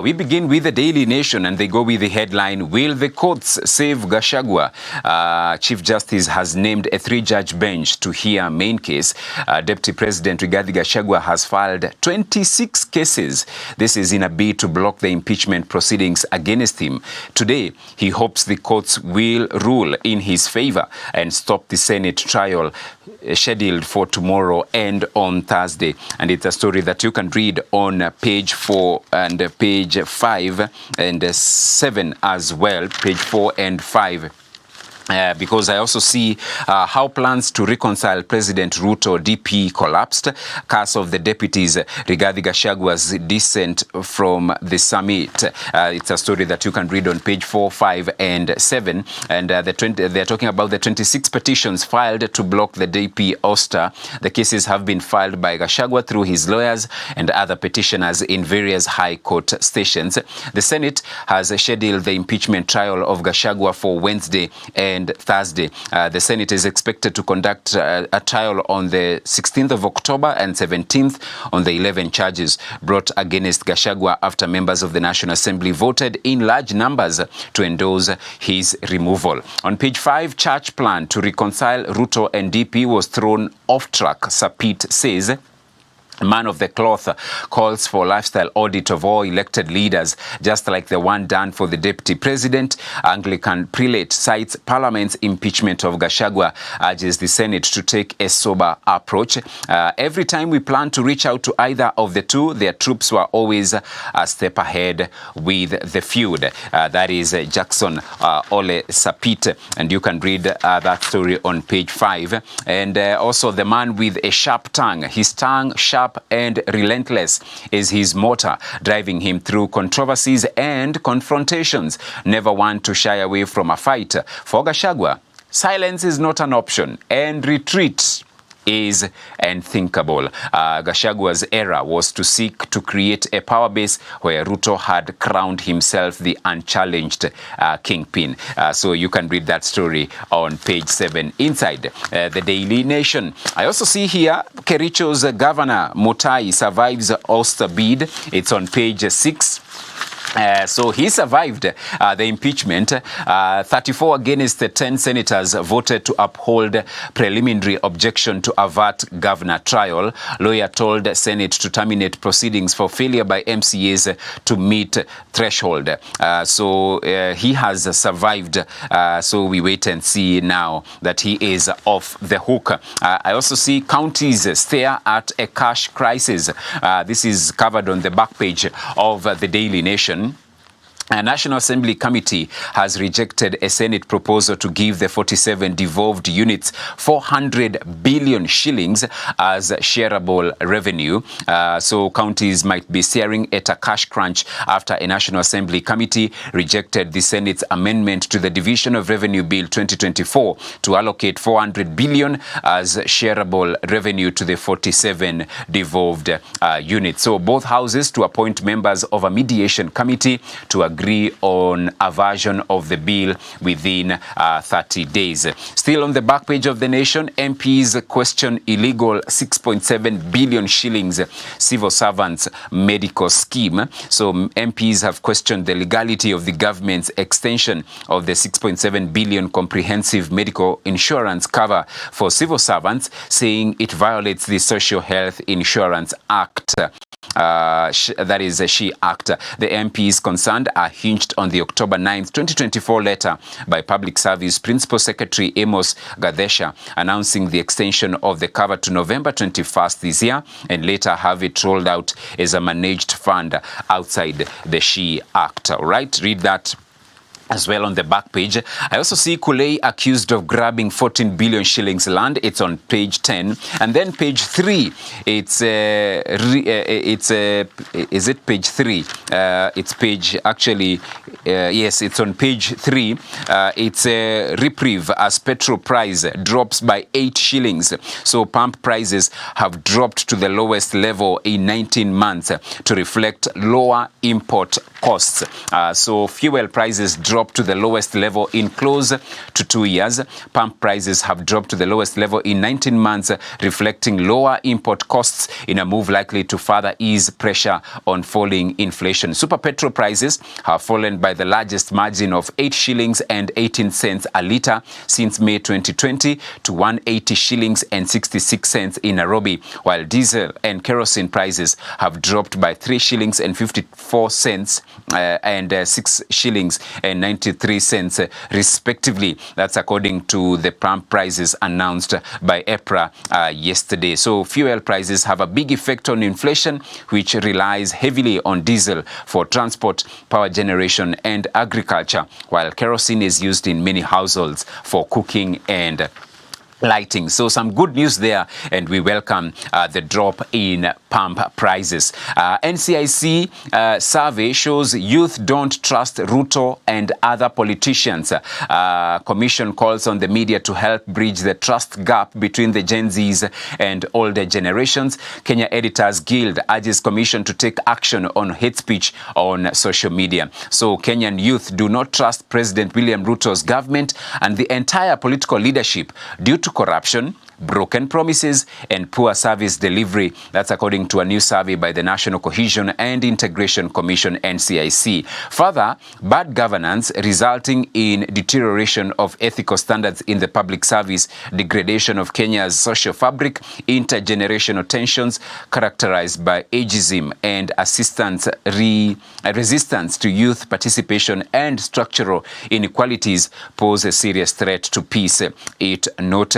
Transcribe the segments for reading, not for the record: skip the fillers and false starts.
We begin with the Daily Nation, and they go with the headline, "Will the courts save Gachagua?" Chief Justice has named a 3-judge bench to hear main case. Deputy President Rigathi Gachagua has filed 26 cases. This is in a bid to block the impeachment proceedings against him. Today, he hopes the courts will rule in his favor and stop the Senate trial scheduled for tomorrow and on Thursday. And it's a story that you can read on page 4 and page 5 and 7 as well, page 4 and 5. Because I also see how plans to reconcile President Ruto DP collapsed. Curse of the deputies, Rigathi Gachagua's dissent from the summit. It's a story that you can read on page 4, 5 and 7. And they're talking about the 26 petitions filed to block the DP ouster. The cases have been filed by Gachagua through his lawyers and other petitioners in various high court stations. The Senate has scheduled the impeachment trial of Gachagua for Wednesday and Thursday. The Senate is expected to conduct a trial on the 16th of October and 17th on the 11 charges brought against Gachagua after members of the National Assembly voted in large numbers to endorse his removal. On page 5, church plan to reconcile Ruto and DP was thrown off track, Sapit says. Man of the Cloth calls for lifestyle audit of all elected leaders, just like the one done for the deputy president. Anglican prelate cites Parliament's impeachment of Gachagua, urges the Senate to take a sober approach. Every time we plan to reach out to either of the two, their troops were always a step ahead with the feud. That is Jackson Ole Sapit, and you can read that story on page 5. And also the man with a sharp tongue, his tongue sharp and relentless is his motto, driving him through controversies and confrontations. Never one to shy away from a fight. For Gachagua, silence is not an option, and retreat is unthinkable. Gachagua's era was to seek to create a power base where Ruto had crowned himself the unchallenged kingpin. So you can read that story on page 7 inside the Daily Nation. I also see here Kericho's governor Mutai survives ouster bid. It's on page 6. So he survived the impeachment. 34 against the 10 senators voted to uphold preliminary objection to avert governor trial. Lawyer told Senate to terminate proceedings for failure by MCAs to meet threshold. So he has survived. So we wait and see now that he is off the hook. I also see counties stare at a cash crisis. This is covered on the back page of the Daily Nation. A National Assembly committee has rejected a Senate proposal to give the 47 devolved units 400 billion shillings as shareable revenue. So counties might be staring at a cash crunch after a National Assembly committee rejected the Senate's amendment to the Division of Revenue Bill 2024 to allocate 400 billion as shareable revenue to the 47 devolved units. So both houses to appoint members of a mediation committee to agree on a version of the bill within 30 days. Still on the back page of the Nation, MPs question illegal 6.7 billion shillings civil servants medical scheme. So MPs have questioned the legality of the government's extension of the 6.7 billion comprehensive medical insurance cover for civil servants, saying it violates the Social Health Insurance Act. That is the SHE Act. The MPs concerned are hinged on the October 9th, 2024 letter by Public Service Principal Secretary Amos Gadesha announcing the extension of the cover to November 21st this year, and later have it rolled out as a managed fund outside the SHE Act. All right, read that as well on the back page. I also see Kulei accused of grabbing 14 billion shillings land. It's on page 10. And then page 3, is it page 3? It's page, actually, yes, it's on page 3. It's a reprieve as petrol price drops by 8 shillings. So pump prices have dropped to the lowest level in 19 months to reflect lower import costs. So fuel prices dropped dropped to the lowest level in close to 2 years. Pump prices have dropped to the lowest level in 19 months, reflecting lower import costs in a move likely to further ease pressure on falling inflation. Super petrol prices have fallen by the largest margin of 8 shillings and 18 cents a litre since May 2020 to 180 shillings and 66 cents in Nairobi, while diesel and kerosene prices have dropped by 3 shillings and 54 cents and 6 shillings and 93 cents respectively. That's according to the pump prices announced by EPRA yesterday. So fuel prices have a big effect on inflation, which relies heavily on diesel for transport, power generation and agriculture, while kerosene is used in many households for cooking and lighting. So some good news there, and we welcome the drop in pump prices. NCIC survey shows youth don't trust Ruto and other politicians. Commission calls on the media to help bridge the trust gap between the Gen Zs and older generations. Kenya Editors Guild urges Commission to take action on hate speech on social media. So Kenyan youth do not trust President William Ruto's government and the entire political leadership due to corruption, broken promises and poor service delivery. That's according to a new survey by the National Cohesion and Integration Commission, NCIC. Further, bad governance resulting in deterioration of ethical standards in the public service, degradation of Kenya's social fabric, intergenerational tensions characterized by ageism and resistance to youth participation and structural inequalities pose a serious threat to peace, it noted.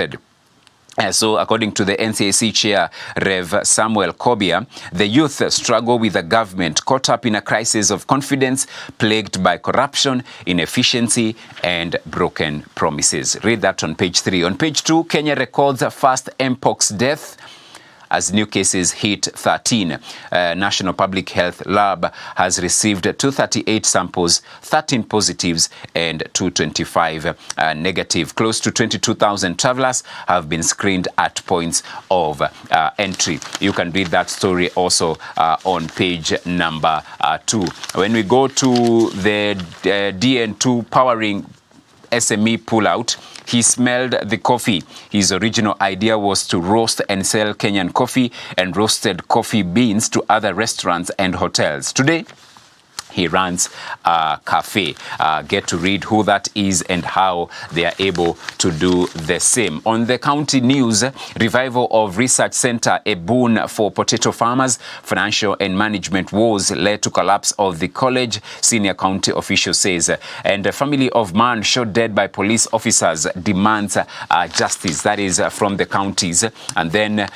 So according to the NCAC chair, Rev. Samuel Kobia, the youth struggle with a government caught up in a crisis of confidence plagued by corruption, inefficiency and broken promises. Read that on page 3. On page 2, Kenya records a first Mpox death as new cases hit 13. National Public Health Lab has received 238 samples, 13 positives and 225 negative. Close to 22,000 travelers have been screened at points of entry. You can read that story also on page number 2. When we go to the DN2 powering SME pullout, he smelled the coffee. His original idea was to roast and sell Kenyan coffee and roasted coffee beans to other restaurants and hotels. Today, he runs a cafe. Get to read who that is and how they are able to do the same. On the county news, revival of research center, a boon for potato farmers. Financial and management woes led to collapse of the college, senior county official says. And the family of man shot dead by police officers demands justice. That is from the counties. And then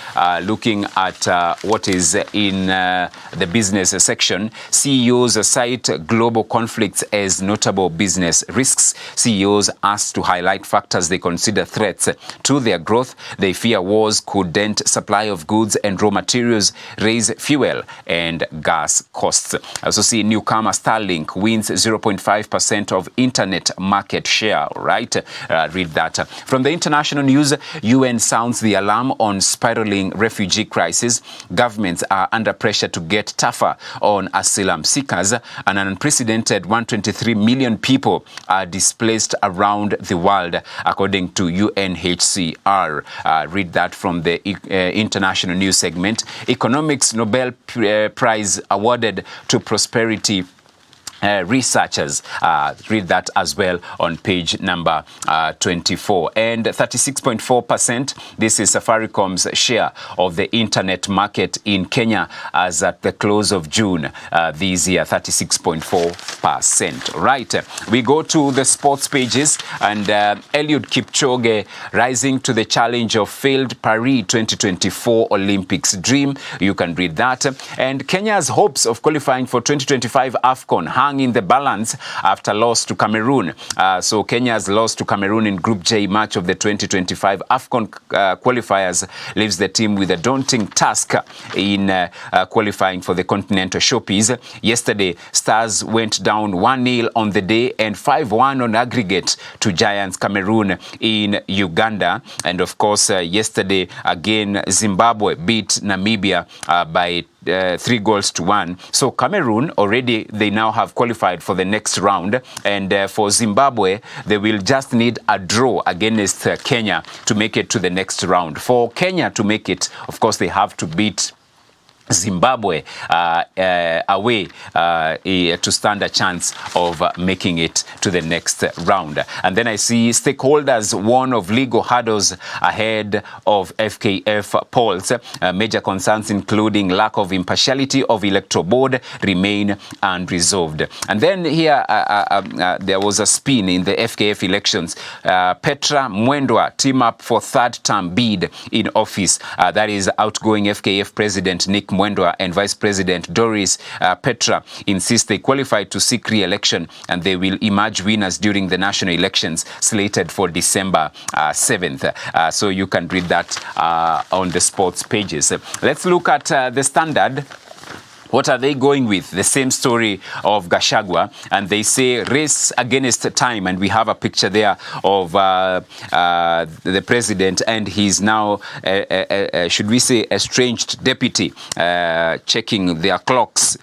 looking at what is in the business section, CEOs cite global conflicts as notable business risks. CEOs asked to highlight factors they consider threats to their growth. They fear wars could dent supply of goods and raw materials, raise fuel and gas costs. Also see newcomer Starlink wins 0.5% of internet market share. Right? Read that. From the international news, UN sounds the alarm on spiraling refugee crisis. Governments are under pressure to get tougher on asylum seekers. An unprecedented 123 million people are displaced around the world, according to UNHCR. Read that from the international news segment. Economics Nobel Prize awarded to prosperity researchers. Read that as well on page number 24. And 36.4%, this is Safaricom's share of the internet market in Kenya as at the close of June this year, 36.4%. Right, we go to the sports pages, and Eliud Kipchoge rising to the challenge of failed Paris 2024 Olympics dream. You can read that. And Kenya's hopes of qualifying for 2025 AFCON hang in the balance after loss to Cameroon. So Kenya's loss to Cameroon in Group J match of the 2025 AFCON qualifiers leaves the team with a daunting task in qualifying for the Continental Showpiece. Yesterday, Stars went down 1-0 on the day and 5-1 on aggregate to Giants Cameroon in Uganda. And of course, yesterday again, Zimbabwe beat Namibia by 3-1. So Cameroon already, they now have qualified for the next round, and for Zimbabwe, they will just need a draw against Kenya to make it to the next round. For Kenya to make it, of course, they have to beat Zimbabwe away to stand a chance of making it to the next round. And then I see stakeholders warn of legal hurdles ahead of FKF polls. Major concerns including lack of impartiality of electoral board remain unresolved. And then here there was a spin in the FKF elections. Petra Mwendwa team up for third term bid in office. That is outgoing FKF President Nick Mwendwa and Vice President Doris Petra insist they qualified to seek re-election, and they will emerge winners during the national elections slated for December 7th. So you can read that on the sports pages. Let's look at the Standard. What are they going with? The same story of Gachagua, and they say race against time, and we have a picture there of the president and his now, should we say, estranged deputy checking their clocks.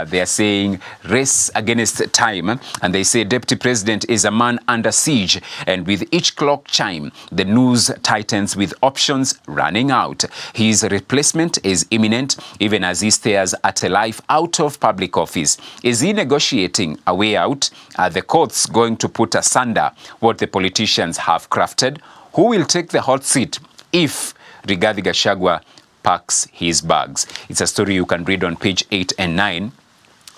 They are saying race against time, and they say deputy president is a man under siege, and with each clock chime, the news tightens with options running out. His replacement is imminent, even as he stares at a life out of public office. Is he negotiating a way out? Are the courts going to put asunder what the politicians have crafted? Who will take the hot seat if Rigathi Gachagua packs his bags? It's a story you can read on page 8 and 9.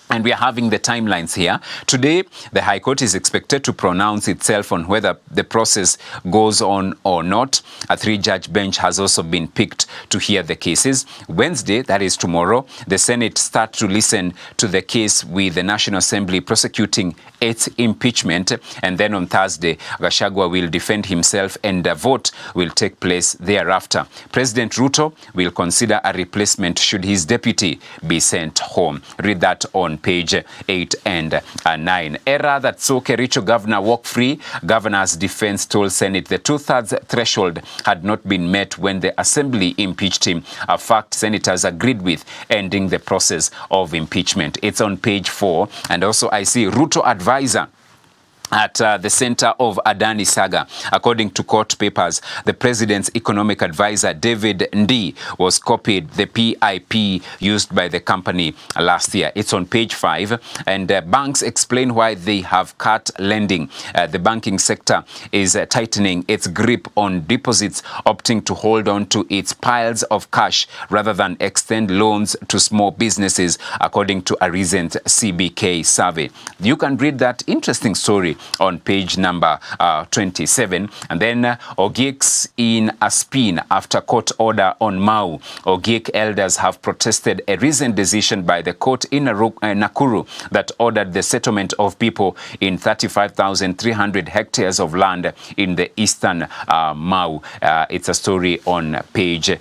And we are having the timelines here. Today, the High Court is expected to pronounce itself on whether the process goes on or not. A 3-judge bench has also been picked to hear the cases. Wednesday, that is tomorrow, the Senate starts to listen to the case with the National Assembly prosecuting its impeachment. And then on Thursday, Gachagua will defend himself and a vote will take place thereafter. President Ruto will consider a replacement should his deputy be sent home. Read that on page 8 and 9. Error that saw Kericho governor walk free. Governor's defense told Senate the 2/3 threshold had not been met when the assembly impeached him. A fact senators agreed with, ending the process of impeachment. It's on page 4. And also I see Ruto advisor at the center of Adani saga. According to court papers, the president's economic advisor, David Ndii, was copied the PIP used by the company last year. It's on page 5. And banks explain why they have cut lending. The banking sector is tightening its grip on deposits, opting to hold on to its piles of cash rather than extend loans to small businesses, according to a recent CBK survey. You can read that interesting story on page number 27. And then Ogiek's in a spin after court order on Mau. Ogiek elders have protested a recent decision by the court in Nakuru that ordered the settlement of people in 35,300 hectares of land in the eastern Mau. It's a story on page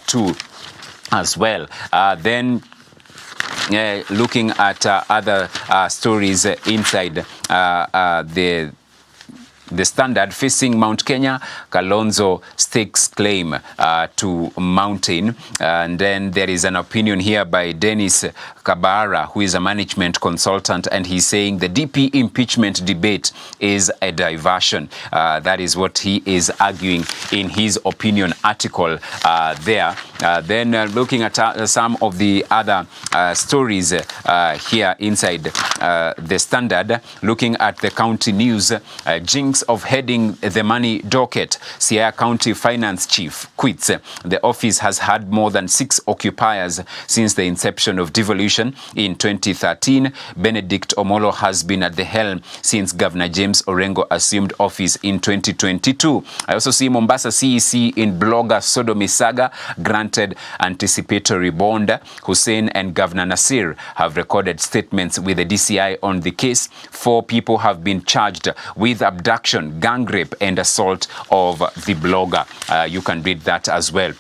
2 as well. Then looking at other stories inside the Standard, facing Mount Kenya, Kalonzo stakes claim to mountain. And then there is an opinion here by Dennis Kabara, who is a management consultant, and he's saying the DP impeachment debate is a diversion. That is what he is arguing in his opinion article there. Then looking at some of the other stories here inside the Standard, looking at the county news, jinx of heading the money docket. Siaya County Finance Chief quits. The office has had more than 6 occupiers since the inception of devolution in 2013. Benedict Omolo has been at the helm since Governor James Orengo assumed office in 2022. I also see Mombasa CEC in blogger sodomy saga granted anticipatory bond. Hussein and Governor Nasir have recorded statements with the DCI on the case. 4 people have been charged with abduction, gang rape and assault of the blogger. You can read that as well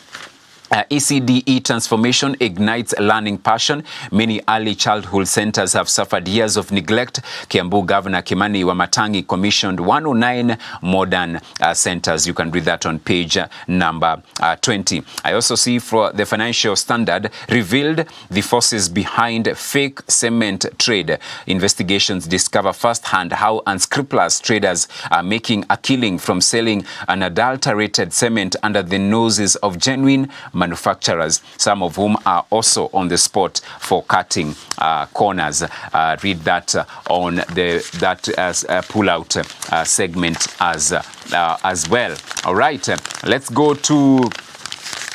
ECDE transformation ignites learning passion. Many early childhood centers have suffered years of neglect. Kiambu Governor Kimani Wamatangi commissioned 109 modern centers. You can read that on page number 20. I also see for the Financial Standard revealed the forces behind fake cement trade. Investigations discover firsthand how unscrupulous traders are making a killing from selling unadulterated cement under the noses of genuine manufacturers, some of whom are also on the spot for cutting corners. Read that on that pull-out segment as well. All right, let's go to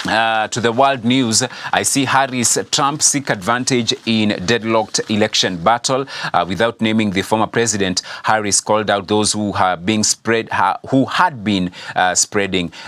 the world news. I see Harris, Trump seek advantage in deadlocked election battle. Without naming the former president, Harris called out those who had been spreading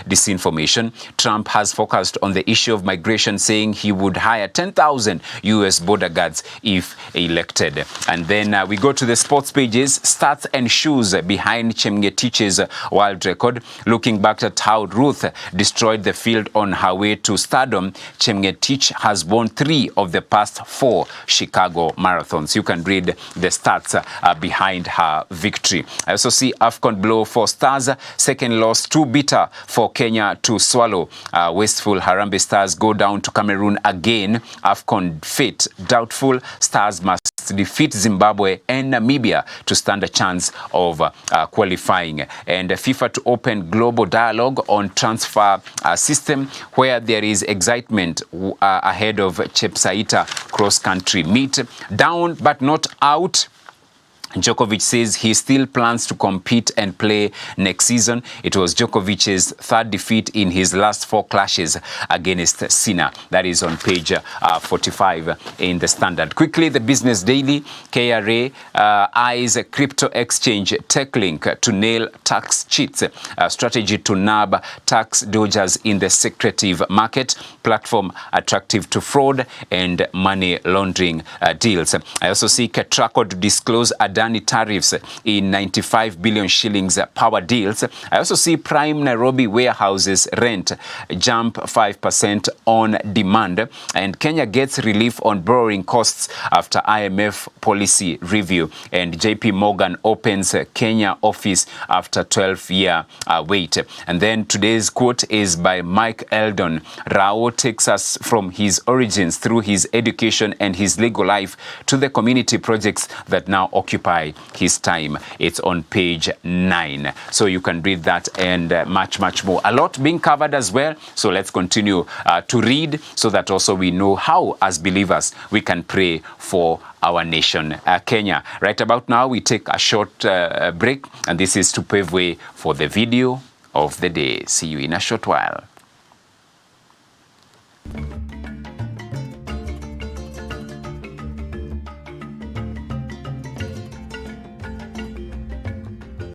disinformation. Trump has focused on the issue of migration, saying he would hire 10,000 U.S. border guards if elected. And then we go to the sports pages. Stats and shoes behind Chemngetitch's world record. Looking back at how Ruth destroyed the field on her way to stardom, Chemngetich has won 3 of the past 4 Chicago marathons. You can read the stats behind her victory. I also see AFCON blow for Stars. Second loss too bitter for Kenya to swallow. Wasteful Harambee Stars go down to Cameroon again. AFCON fate doubtful. Stars must defeat Zimbabwe and Namibia to stand a chance of qualifying. And FIFA to open global dialogue on transfer system, where there is excitement ahead of Chepsaita cross-country meet. Down but not out. Djokovic says he still plans to compete and play next season. It was Djokovic's 3rd defeat in his last 4 clashes against Sinner. That is on page 45 in the Standard. Quickly, the Business Daily. KRA eyes crypto exchange TechLink to nail tax cheats. Strategy to nab tax dodgers in the secretive market. Platform attractive to fraud and money laundering deals. I also see Ketraco to disclose Adani tariffs in 95 billion shillings power deals. I also see prime Nairobi warehouses rent jump 5% on demand, and Kenya gets relief on borrowing costs after IMF policy review, and JP Morgan opens Kenya office after 12-year wait. And then today's quote is by Mike Eldon. Rao takes us from his origins through his education and his legal life to the community projects that now occupy his time. It's on page 9. So you can read that and much more. A lot being covered as well. So let's continue to read so that also we know how, as believers, we can pray for our nation, Kenya. Right about now, we take a short break, and this is to pave way for the video of the day. See you in a short while.